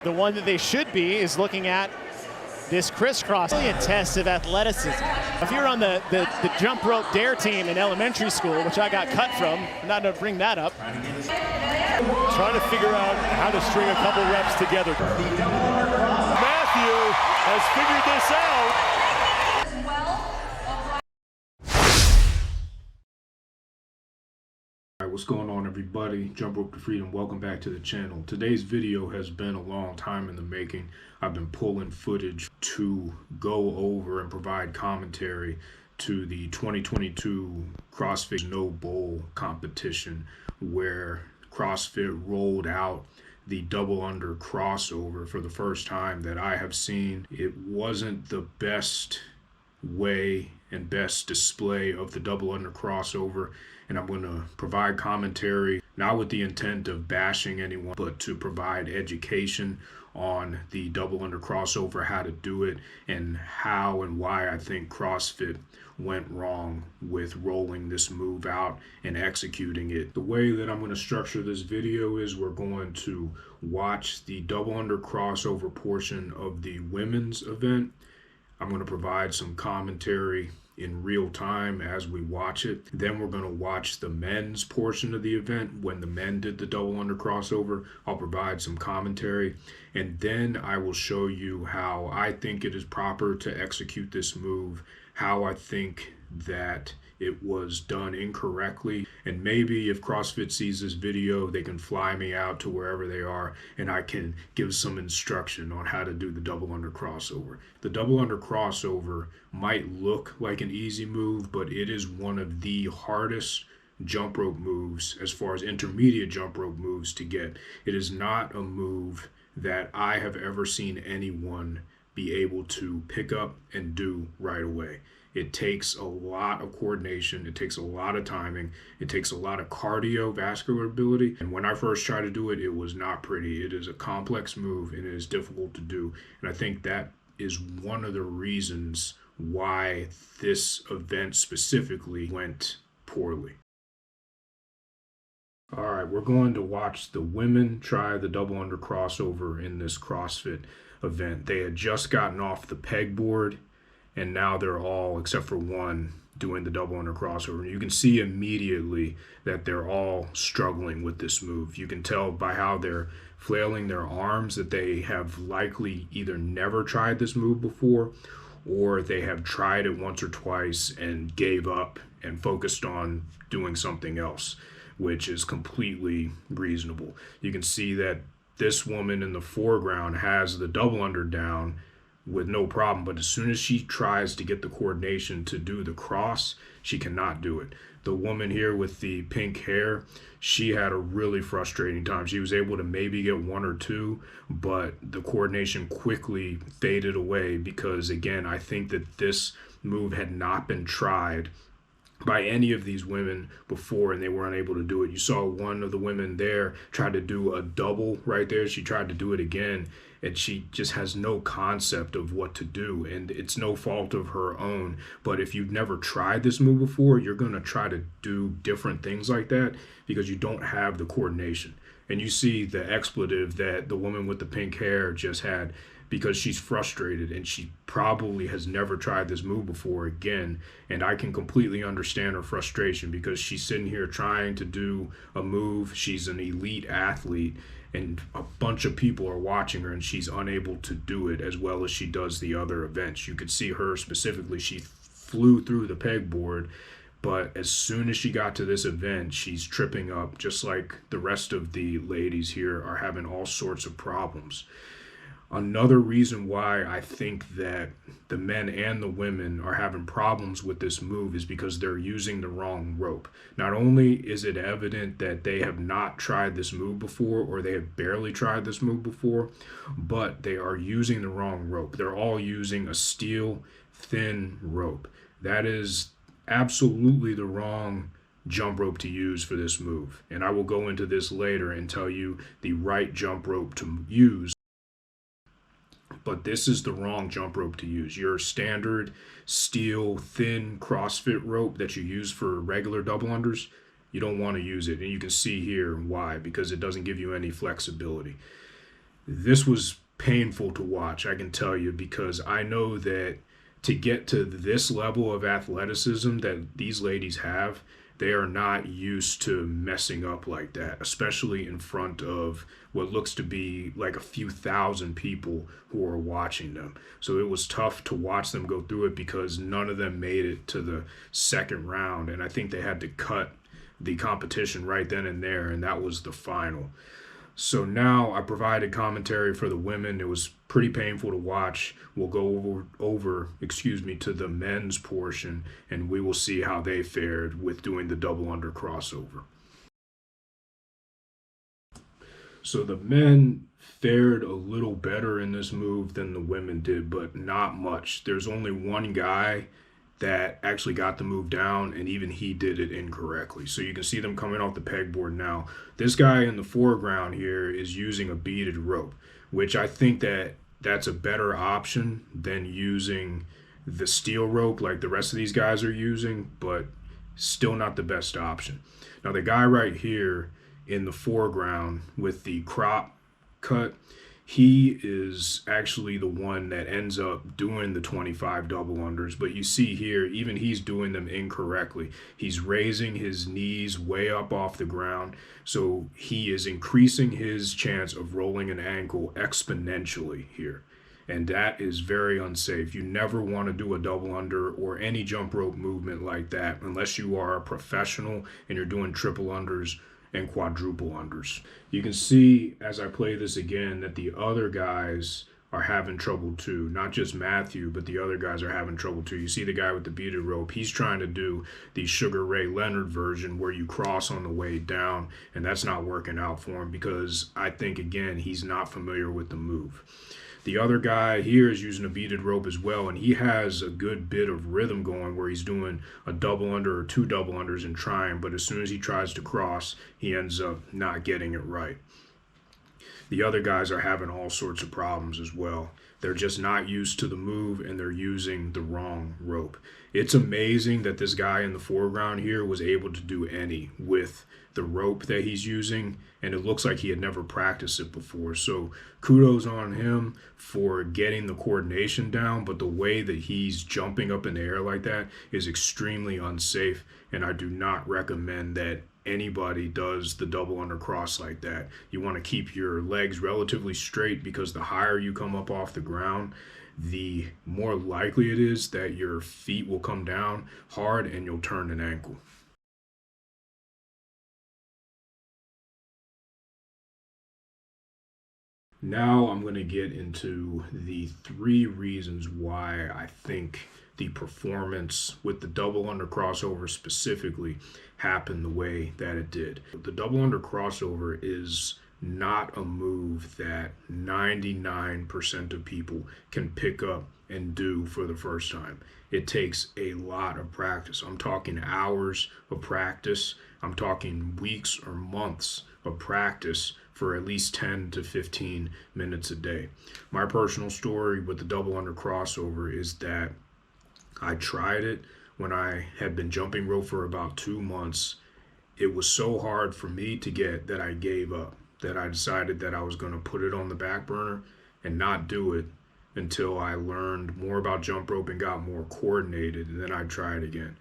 The one that they should be is looking at this crisscross. Really a test of athleticism. If you're on the jump rope dare team in elementary school, which I got cut from, I'm not going to bring that up. Trying to figure out how to string a couple reps together. Matthew has figured this out. What's going on, everybody? Jump Rope to Freedom. Welcome back to the channel. Today's video has been a long time in the making. I've been pulling footage to go over and provide commentary to the 2022 CrossFit No Bowl competition, where CrossFit rolled out the double under crossover for the first time that I have seen. It wasn't the best way and best display of the double under crossover, and I'm going to provide commentary, not with the intent of bashing anyone, but to provide education on the double under crossover, how to do it, and how and why I think CrossFit went wrong with rolling this move out and executing it. The way that I'm going to structure this video is we're going to watch the double under crossover portion of the women's event. I'm going to provide some commentary in real time as we watch it. Then we're going to watch the men's portion of the event. When the men did the double under crossover, I'll provide some commentary, and then I will show you how I think it is proper to execute this move, how I think that it was done incorrectly, and maybe if CrossFit sees this video, they can fly me out to wherever they are and I can give some instruction on how to do the double under crossover. The double under crossover might look like an easy move, but it is one of the hardest jump rope moves as far as intermediate jump rope moves to get. It is not a move that I have ever seen anyone be able to pick up and do right away. It takes a lot of coordination, it takes a lot of timing, it takes a lot of cardiovascular ability, and when I first tried to do it, it was not pretty. It is a complex move and it is difficult to do, and I think that is one of the reasons why this event specifically went poorly. All right, we're going to watch the women try the double under crossover in this CrossFit event. They had just gotten off the pegboard, and now they're all, except for one, doing the double under crossover. You can see immediately that they're all struggling with this move. You can tell by how they're flailing their arms that they have likely either never tried this move before, or they have tried it once or twice and gave up and focused on doing something else, which is completely reasonable. You can see that this woman in the foreground has the double under down with no problem, but as soon as she tries to get the coordination to do the cross, she cannot do it. The woman here with the pink hair, she had a really frustrating time. She was able to maybe get one or two, but the coordination quickly faded away because, again, I think that this move had not been tried by any of these women before, and they were unable to do it. You saw one of the women there try to do a double right there. She tried to do it again, and she just has no concept of what to do, and it's no fault of her own. But if you've never tried this move before, you're going to try to do different things like that because you don't have the coordination. And you see the expletive that the woman with the pink hair just had, because she's frustrated and she probably has never tried this move before again. And I can completely understand her frustration because she's sitting here trying to do a move. She's an elite athlete and a bunch of people are watching her, and she's unable to do it as well as she does the other events. You could see her specifically, she flew through the pegboard, but as soon as she got to this event, she's tripping up, just like the rest of the ladies here are having all sorts of problems. Another reason why I think that the men and the women are having problems with this move is because they're using the wrong rope. Not only is it evident that they have not tried this move before, or they have barely tried this move before, but they are using the wrong rope. They're all using a steel thin rope. That is absolutely the wrong jump rope to use for this move. And I will go into this later and tell you the right jump rope to use. But this is the wrong jump rope to use. Your standard steel thin CrossFit rope that you use for regular double unders, you don't want to use it. And you can see here why, because it doesn't give you any flexibility. This was painful to watch, I can tell you, because I know that to get to this level of athleticism that these ladies have, they are not used to messing up like that, especially in front of what looks to be like a few thousand people who are watching them. So it was tough to watch them go through it because none of them made it to the second round. And I think they had to cut the competition right then and there, and that was the final. So now I provided commentary for the women. It was pretty painful to watch. We'll go over to the men's portion, and we will see how they fared with doing the double under crossover. So the men fared a little better in this move than the women did, but not much. There's only one guy that actually got the move down, and even he did it incorrectly. So you can see them coming off the pegboard now. This guy in the foreground here is using a beaded rope, which I think that's a better option than using the steel rope like the rest of these guys are using, but still not the best option. Now the guy right here in the foreground with the crop cut, he is actually the one that ends up doing the 25 double unders. But you see here, even he's doing them incorrectly. He's raising his knees way up off the ground. So he is increasing his chance of rolling an ankle exponentially here. And that is very unsafe. You never want to do a double under or any jump rope movement like that unless you are a professional and you're doing triple unders and quadruple unders. You can see as I play this again that the other guys are having trouble too. Not just Matthew, but the other guys are having trouble too. You see the guy with the beaded rope. He's trying to do the Sugar Ray Leonard version where you cross on the way down, and that's not working out for him because I think, again, he's not familiar with the move. The other guy here is using a beaded rope as well, and he has a good bit of rhythm going where he's doing a double under or two double unders and trying, but as soon as he tries to cross, he ends up not getting it right. The other guys are having all sorts of problems as well. They're just not used to the move, and they're using the wrong rope. It's amazing that this guy in the foreground here was able to do any with the rope that he's using, and it looks like he had never practiced it before. So kudos on him for getting the coordination down, but the way that he's jumping up in the air like that is extremely unsafe, and I do not recommend that anybody does the double under cross like that. You want to keep your legs relatively straight because the higher you come up off the ground, the more likely it is that your feet will come down hard and you'll turn an ankle. Now I'm going to get into the 3 reasons why I think the performance with the double under crossover specifically happened the way that it did. The double under crossover is not a move that 99% of people can pick up and do for the first time. It takes a lot of practice. I'm talking hours of practice. I'm talking weeks or months of practice for at least 10 to 15 minutes a day. My personal story with the double under crossover is that I tried it when I had been jumping rope for about 2 months. It was so hard for me to get that I gave up, that I decided that I was going to put it on the back burner and not do it until I learned more about jump rope and got more coordinated, and then I'd try it again.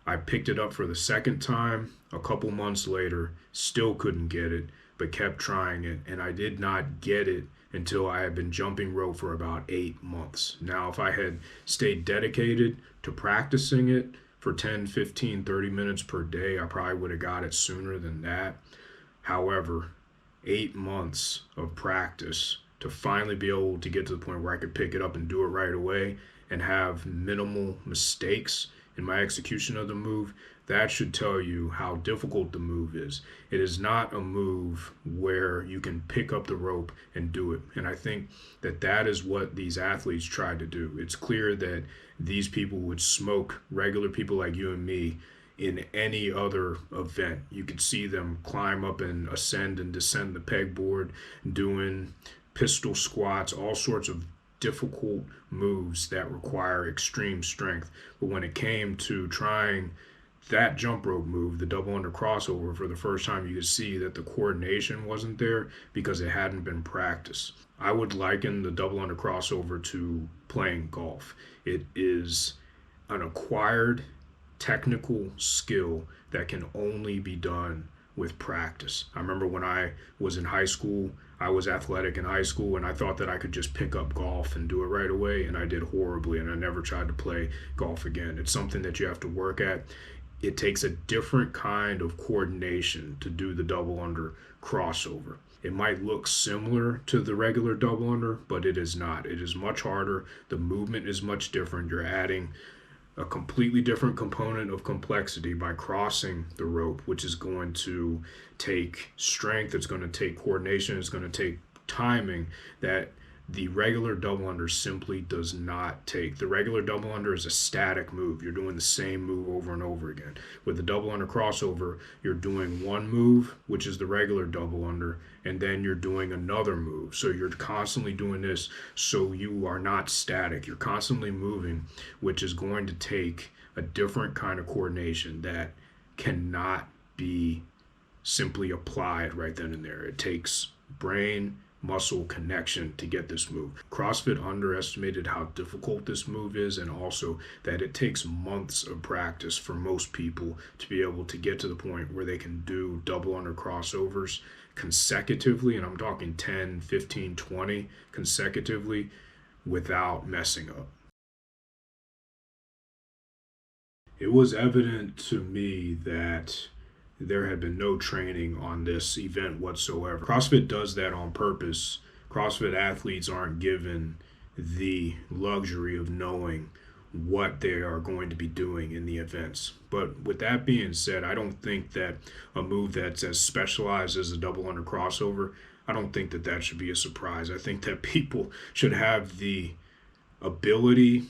I picked it up for the second time a couple months later, still couldn't get it, but kept trying it, and I did not get it until I had been jumping rope for about 8 months. Now, if I had stayed dedicated to practicing it for 10, 15, 30 minutes per day, I probably would have got it sooner than that. However, 8 months of practice to finally be able to get to the point where I could pick it up and do it right away and have minimal mistakes in my execution of the move, that should tell you how difficult the move is. It is not a move where you can pick up the rope and do it. And I think that that is what these athletes tried to do. It's clear that these people would smoke regular people like you and me in any other event. You could see them climb up and ascend and descend the pegboard, doing pistol squats, all sorts of difficult moves that require extreme strength. But when it came to trying that jump rope move, the double under crossover, for the first time, you could see that the coordination wasn't there because it hadn't been practiced. I would liken the double under crossover to playing golf. It is an acquired technical skill that can only be done with practice. I remember when I was in high school, I was athletic in high school, and I thought that I could just pick up golf and do it right away, and I did horribly, and I never tried to play golf again. It's something that you have to work at. It takes a different kind of coordination to do the double under crossover. It might look similar to the regular double under, but it is not. It is much harder. The movement is much different. You're adding a completely different component of complexity by crossing the rope, which is going to take strength, it's going to take coordination, it's going to take timing that the regular double under simply does not take. The regular double under is a static move. You're doing the same move over and over again. With the double under crossover, you're doing one move, which is the regular double under, and then you're doing another move. So you're constantly doing this, so you are not static. You're constantly moving, which is going to take a different kind of coordination that cannot be simply applied right then and there. It takes brain muscle connection to get this move. CrossFit underestimated how difficult this move is, and also that it takes months of practice for most people to be able to get to the point where they can do double under crossovers consecutively, and I'm talking 10, 15, 20 consecutively without messing up. It was evident to me that there had been no training on this event whatsoever. CrossFit does that on purpose. CrossFit athletes aren't given the luxury of knowing what they are going to be doing in the events. But with that being said, I don't think that a move that's as specialized as a double under crossover, I don't think that that should be a surprise. I think that people should have the ability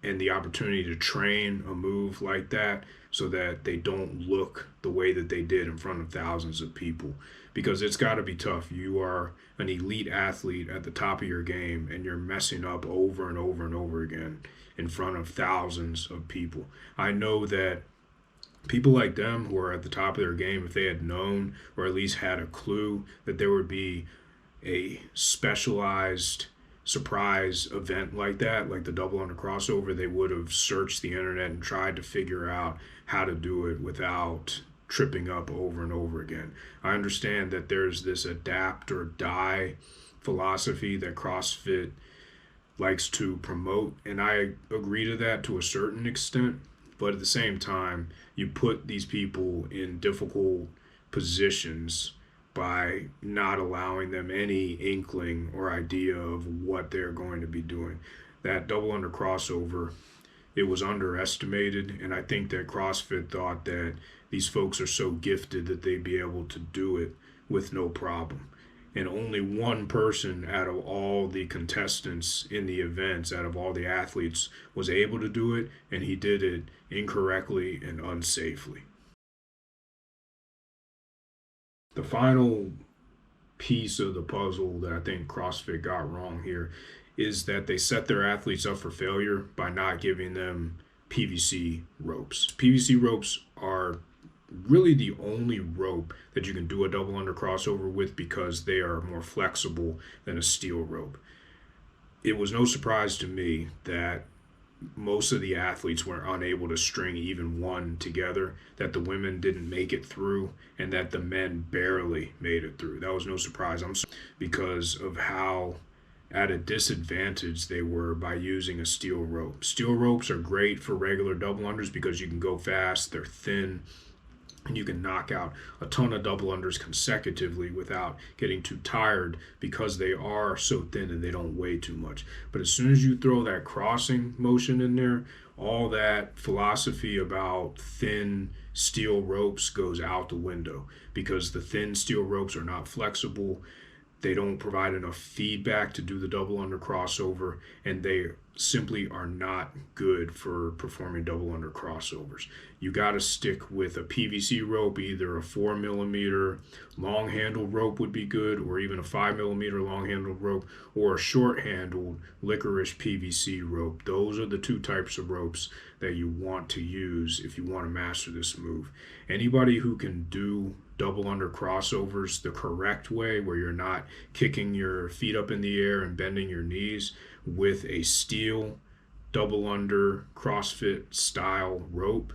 and the opportunity to train a move like that so that they don't look the way that they did in front of thousands of people, because it's got to be tough. You are an elite athlete at the top of your game, and you're messing up over and over and over again in front of thousands of people. I know that people like them who are at the top of their game, if they had known or at least had a clue that there would be a specialized surprise event like that, like the double under crossover, they would have searched the internet and tried to figure out how to do it without tripping up over and over again. I understand that there's this adapt or die philosophy that CrossFit likes to promote, and I agree to that to a certain extent, but at the same time, you put these people in difficult positions by not allowing them any inkling or idea of what they're going to be doing. That double under crossover, it was underestimated, and I think that CrossFit thought that these folks are so gifted that they'd be able to do it with no problem. And only one person out of all the contestants in the events, out of all the athletes, was able to do it, and he did it incorrectly and unsafely. The final piece of the puzzle that I think CrossFit got wrong here is that they set their athletes up for failure by not giving them PVC ropes. PVC ropes are really the only rope that you can do a double under crossover with because they are more flexible than a steel rope. It was no surprise to me that most of the athletes were unable to string even one together, that the women didn't make it through, and that the men barely made it through. That was no surprise. Because of how at a disadvantage they were by using a steel rope. Steel ropes are great for regular double unders because you can go fast, they're thin, and you can knock out a ton of double unders consecutively without getting too tired because they are so thin and they don't weigh too much. But as soon as you throw that crossing motion in there, all that philosophy about thin steel ropes goes out the window because the thin steel ropes are not flexible. They don't provide enough feedback to do the double under crossover, and they simply are not good for performing double under crossovers. You got to stick with a PVC rope, either a 4mm long handled rope would be good, or even a 5mm long handled rope, or a short handled licorice PVC rope. Those are the two types of ropes that you want to use if you want to master this move. Anybody who can do double under crossovers the correct way, where you're not kicking your feet up in the air and bending your knees, with a steel double under CrossFit style rope,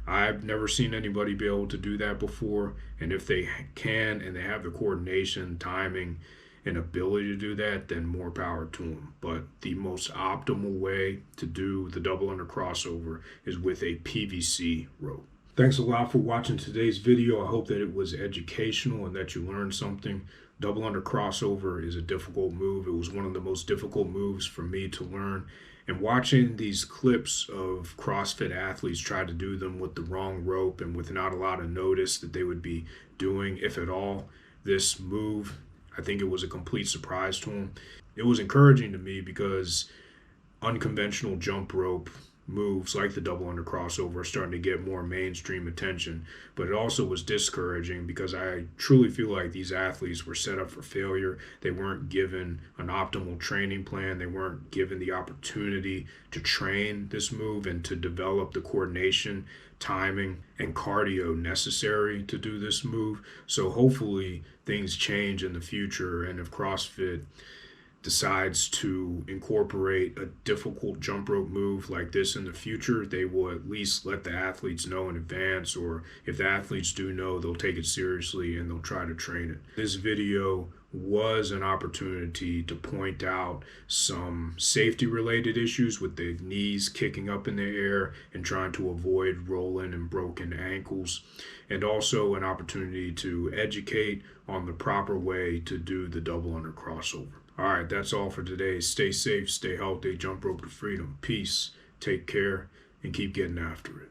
I've never seen anybody be able to do that before. And if they can and they have the coordination, timing, and ability to do that, then more power to them. But the most optimal way to do the double under crossover is with a PVC rope. Thanks a lot for watching today's video. I hope that it was educational and that you learned something. Double under crossover is a difficult move. It was one of the most difficult moves for me to learn. And watching these clips of CrossFit athletes try to do them with the wrong rope and with not a lot of notice that they would be doing, if at all, this move, I think it was a complete surprise to them. It was encouraging to me because unconventional jump rope moves like the double under crossover are starting to get more mainstream attention, but it also was discouraging because I truly feel like these athletes were set up for failure. They weren't given an optimal training plan. They weren't given the opportunity to train this move and to develop the coordination, timing, and cardio necessary to do this move. So hopefully things change in the future, and if CrossFit decides to incorporate a difficult jump rope move like this in the future, they will at least let the athletes know in advance, or if the athletes do know, they'll take it seriously and they'll try to train it. This video was an opportunity to point out some safety related issues with the knees kicking up in the air and trying to avoid rolling and broken ankles, and also an opportunity to educate on the proper way to do the double under crossover. All right, that's all for today. Stay safe, stay healthy, jump rope to freedom. Peace, take care, and keep getting after it.